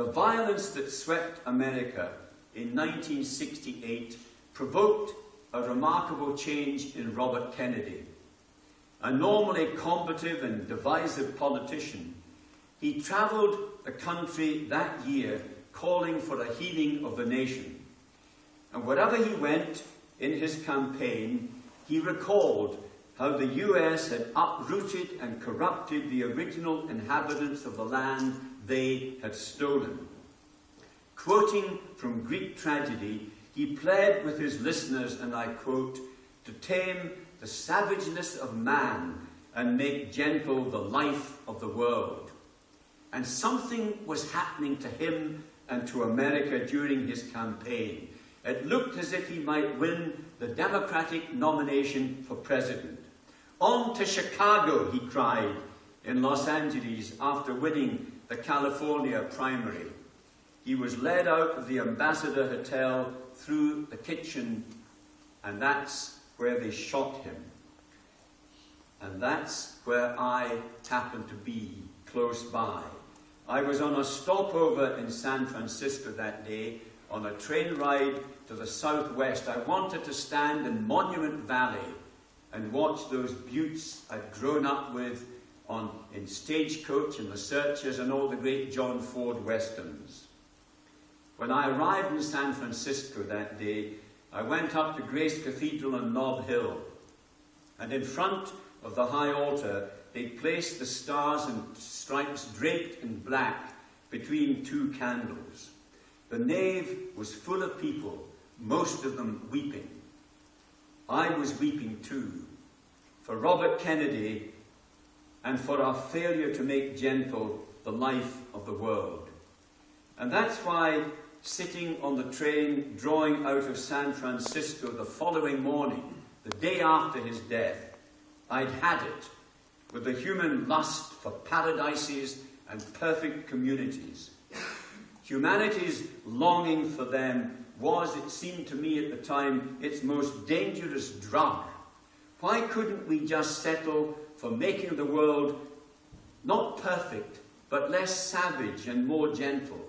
The violence that swept America in 1968 provoked a remarkable change in Robert Kennedy. A normally combative and divisive politician, he travelled the country that year calling for a healing of the nation. And wherever he went in his campaign, he recalled how the US had uprooted and corrupted the original inhabitants of the land they had stolen. Quoting from Greek tragedy, he pled with his listeners, and I quote, "to tame the savageness of man and make gentle the life of the world." And something was happening to him and to America during his campaign. It looked as if he might win the Democratic nomination for president. "On to Chicago," he cried in Los Angeles after winning the California primary. He was led out of the Ambassador Hotel through the kitchen, and that's where they shot him. And that's where I happened to be, close by. I was on a stopover in San Francisco that day, on a train ride to the southwest. I wanted to stand in Monument Valley and watch those buttes I'd grown up with in Stagecoach and The Searchers and all the great John Ford westerns. When I arrived in San Francisco that day, I went up to Grace Cathedral on Nob Hill, and in front of the high altar, they placed the stars and stripes draped in black between two candles. The nave was full of people, most of them weeping. I was weeping too, for Robert Kennedy and for our failure to make gentle the life of the world. And that's why, sitting on the train drawing out of San Francisco the following morning, the day after his death, I'd had it with the human lust for paradises and perfect communities. Humanity's longing for them was, it seemed to me at the time, its most dangerous drug. Why couldn't we just settle for making the world not perfect, but less savage and more gentle?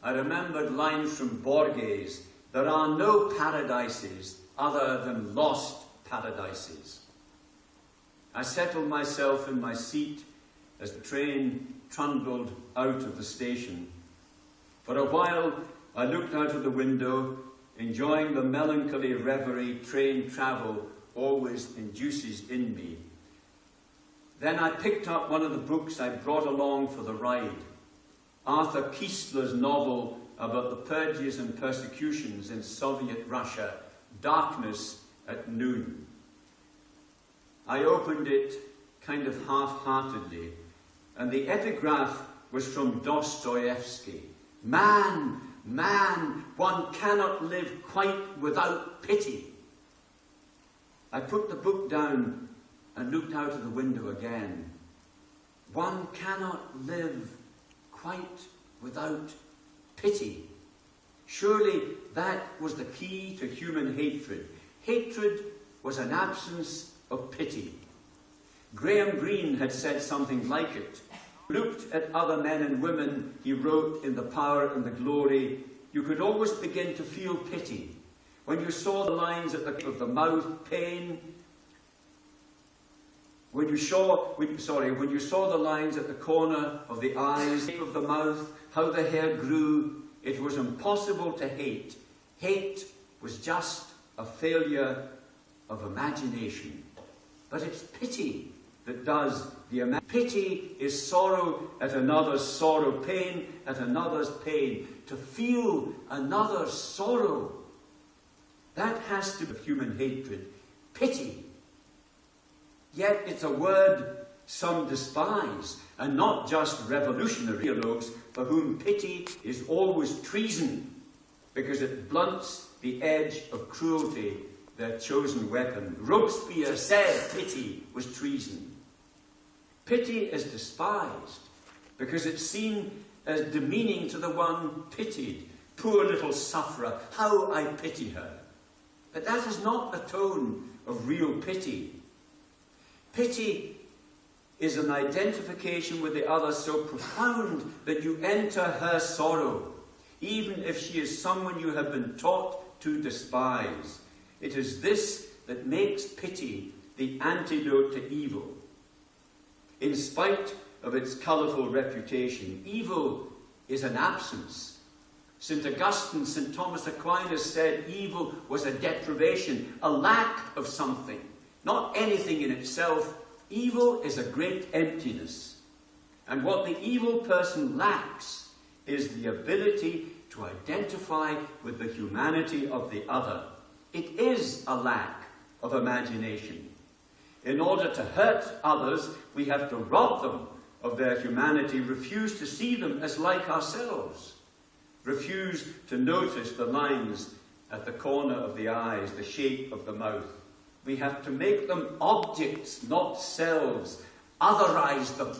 I remembered lines from Borges, "There are no paradises other than lost paradises." I settled myself in my seat as the train trundled out of the station. For a while, I looked out of the window, enjoying the melancholy reverie train travel always induces in me. Then I picked up one of the books I brought along for the ride, Arthur Koestler's novel about the purges and persecutions in Soviet Russia, Darkness at Noon. I opened it kind of half-heartedly, and the epigraph was from Dostoevsky. "Man, man, one cannot live quite without pity." I put the book down and looked out of the window again. One cannot live quite without pity. Surely that was the key to human hatred. Hatred was an absence of pity. Graham Greene had said something like it. Looked at other men and women, he wrote in The Power and the Glory, you could always begin to feel pity. When you saw the lines at the of the mouth, pain, when you saw the lines at the corner of the eyes, of the mouth, how the hair grew, it was impossible to hate. Hate was just a failure of imagination. But it's pity that does the imagination. Pity is sorrow at another's sorrow, pain at another's pain. To feel another's sorrow, that has to be human hatred. Pity. Yet it's a word some despise, and not just revolutionary theologues for whom pity is always treason, because it blunts the edge of cruelty, their chosen weapon. Robespierre said pity was treason. Pity is despised because it's seen as demeaning to the one pitied. Poor little sufferer, how I pity her. But that is not the tone of real pity. Pity is an identification with the other so profound that you enter her sorrow, even if she is someone you have been taught to despise. It is this that makes pity the antidote to evil. In spite of its colourful reputation, evil is an absence. St. Augustine, St. Thomas Aquinas said evil was a deprivation, a lack of something, not anything in itself. Evil is a great emptiness. And what the evil person lacks is the ability to identify with the humanity of the other. It is a lack of imagination. In order to hurt others, we have to rob them of their humanity, refuse to see them as like ourselves, refuse to notice the lines at the corner of the eyes, the shape of the mouth. We have to make them objects, not selves, otherize them.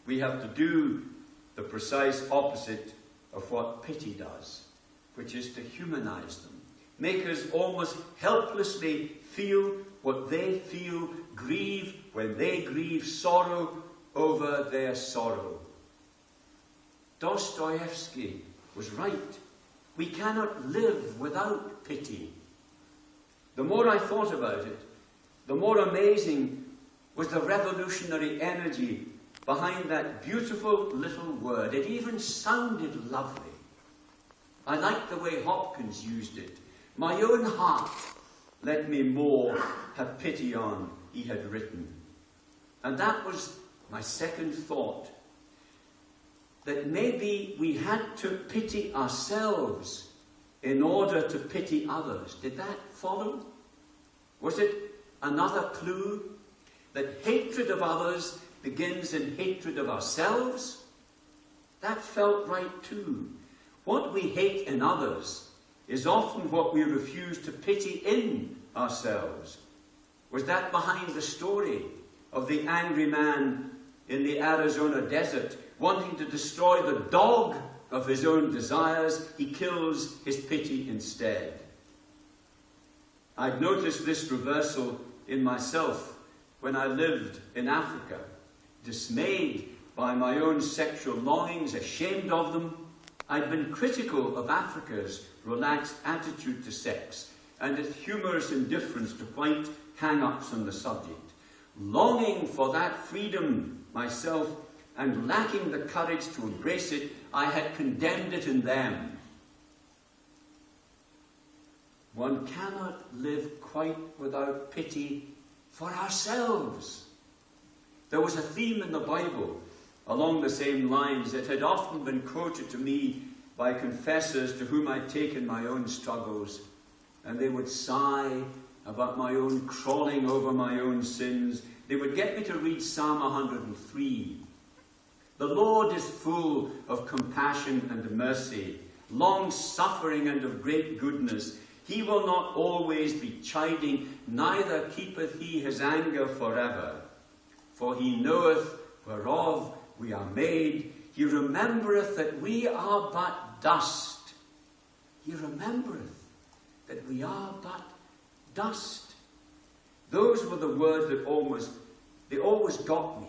We have to do the precise opposite of what pity does, which is to humanize them, make us almost helplessly feel what they feel, grieve when they grieve, sorrow over their sorrow. Dostoevsky was right. We cannot live without pity. The more I thought about it, the more amazing was the revolutionary energy behind that beautiful little word. It even sounded lovely. I liked the way Hopkins used it. My own heart let me more have pity on, he had written. And that was my second thought, that maybe we had to pity ourselves in order to pity others. Did that follow? Was it another clue that hatred of others begins in hatred of ourselves? That felt right too. What we hate in others is often what we refuse to pity in ourselves. Was that behind the story of the angry man in the Arizona desert, wanting to destroy the dog of his own desires? He kills his pity instead. I'd noticed this reversal in myself when I lived in Africa, dismayed by my own sexual longings, ashamed of them. I'd been critical of Africa's relaxed attitude to sex and its humorous indifference to white hang-ups on the subject. Longing for that freedom myself and lacking the courage to embrace it, I had condemned it in them. One cannot live quite without pity for ourselves. There was a theme in the Bible along the same lines that had often been quoted to me by confessors to whom I'd taken my own struggles, and they would sigh about my own crawling over my own sins. They would get me to read Psalm 103. The Lord is full of compassion and mercy, long-suffering and of great goodness. He will not always be chiding, neither keepeth he his anger forever. For he knoweth whereof we are made. He remembereth that we are but dust. He remembereth that we are but dust. Those were the words that always got me.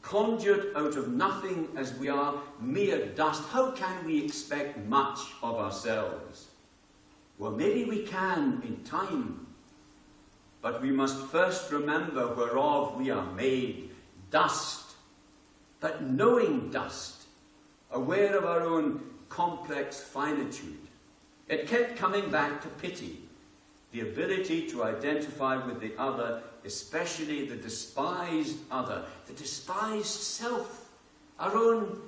Conjured out of nothing as we are, mere dust. How can we expect much of ourselves? Well, maybe we can in time, but we must first remember whereof we are made, dust. But knowing dust, aware of our own complex finitude, it kept coming back to pity, the ability to identify with the other, especially the despised other, the despised self, our own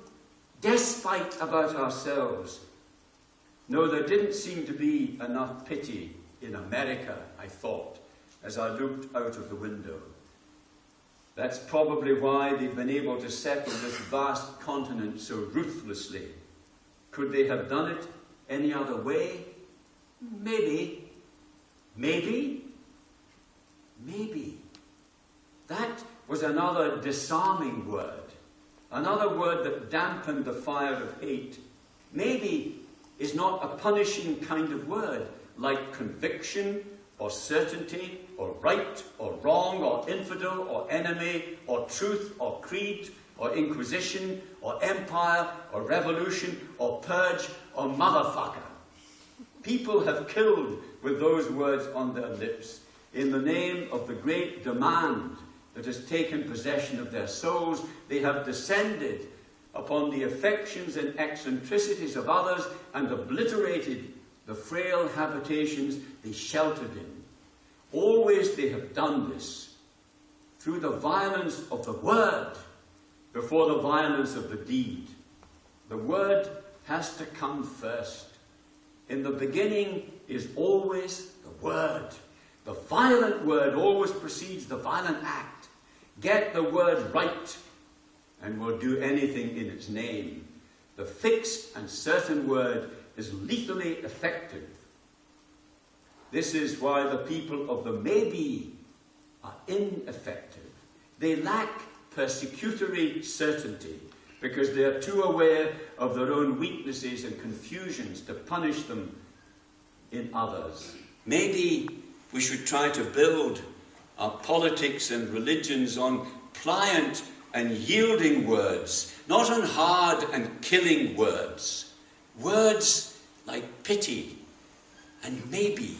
despite about ourselves. No, there didn't seem to be enough pity in America, I thought, as I looked out of the window. That's probably why they've been able to settle this vast continent so ruthlessly. Could they have done it any other way? Maybe. Maybe. Maybe. That was another disarming word. Another word that dampened the fire of hate. Maybe is not a punishing kind of word, like conviction or certainty, or right, or wrong, or infidel, or enemy, or truth, or creed, or inquisition, or empire, or revolution, or purge, or motherfucker. People have killed with those words on their lips in the name of the great demand that has taken possession of their souls. They have descended upon the affections and eccentricities of others and obliterated the frail habitations they sheltered in. Always they have done this through the violence of the word before the violence of the deed. The word has to come first. In the beginning is always the word. The violent word always precedes the violent act. Get the word right, and we'll do anything in its name. The fixed and certain word is lethally effective. This is why the people of the maybe are ineffective. They lack persecutory certainty because they are too aware of their own weaknesses and confusions to punish them in others. Maybe we should try to build our politics and religions on pliant and yielding words, not on hard and killing words. Words like pity and maybe.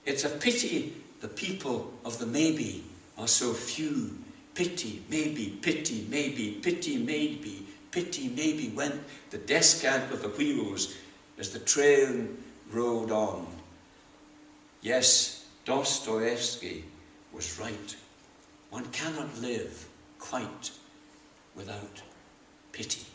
It's a pity the people of the maybe are so few. Pity, maybe, pity, maybe, pity, maybe, pity, maybe went the descant of the wheels as the train rolled on. Yes, Dostoevsky was right. One cannot live quite without pity.